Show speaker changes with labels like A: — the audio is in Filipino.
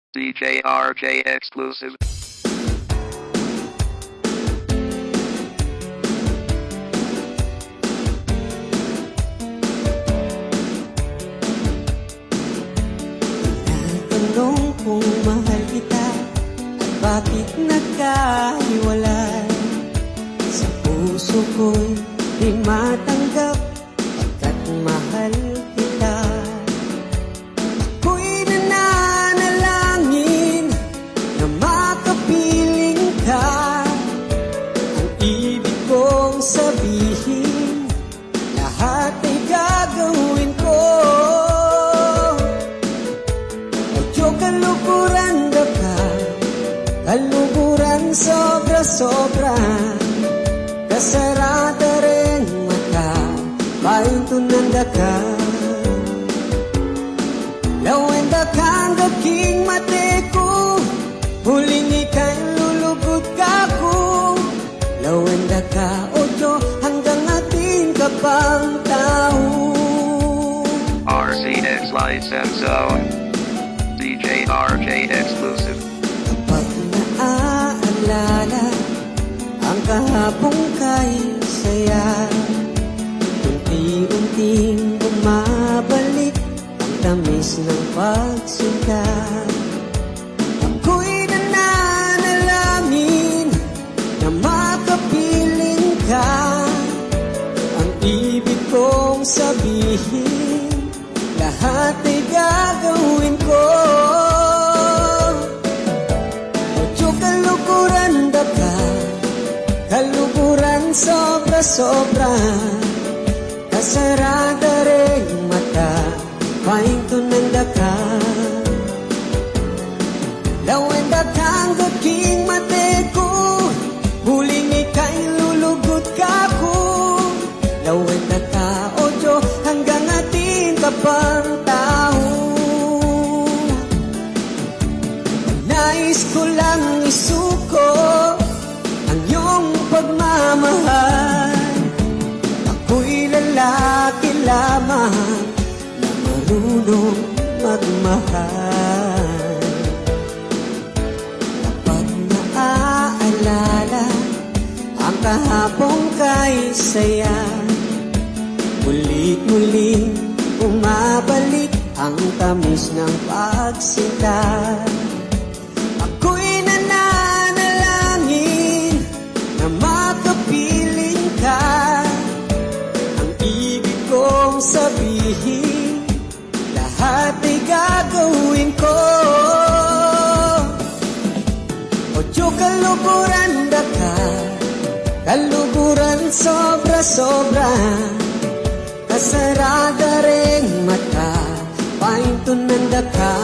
A: DJ RJ exclusive.
B: Tinatanong kung mahal kita at bakit nagkahiwalay. Sa puso ko'y di matanggap pagkat mahal kita. Ako'y nananalangin na makapiling ka. Ang ibig kong sabihin, lahat ay gagawin ko. Medyo kalukuran na ka, kalukuran sobra-sobra. Kasarada rin mata, paintunanda ka. Lawenda kang aking mate ko, huling ika'y lulugod ka ko. Lawenda ka, ojo, hanggang ating kapang tao.
A: RCX Lights and Zone. DJ RJ exclusive.
B: Kapag naaalala ang kahapong kay saya, unti-unting bumabalik ang tamis ng pagsinta. Ako'y nananalangin na makapiling ka. Ang ibig kong sabihin, lahat ay gagawin ko. Medyo kalukuran na ka, kalukuran sobra-sobra. Kasarada rin mata, paintunanda ka. Lawenda kang aking mate ko, huling ika'y lulugod ka ko. Lawenda ka, ojo, hanggang ating kapang tao. Nais ko lang isuko ang iyong pagmamahal. Ako'y lalaki lamang na marunong magmahal. Kapag naaalala ang kahapong kay saya, mulit-muling umabalik ang tamis ng pagsinta. Ako'y nananalangin na makapiling ka. Ang ibig kong sabihin, lahat ay gagawin ko. Ocho kalukuran na ka, kalukuran sobra-sobra. Kasarada rin mata, paintunanda ka.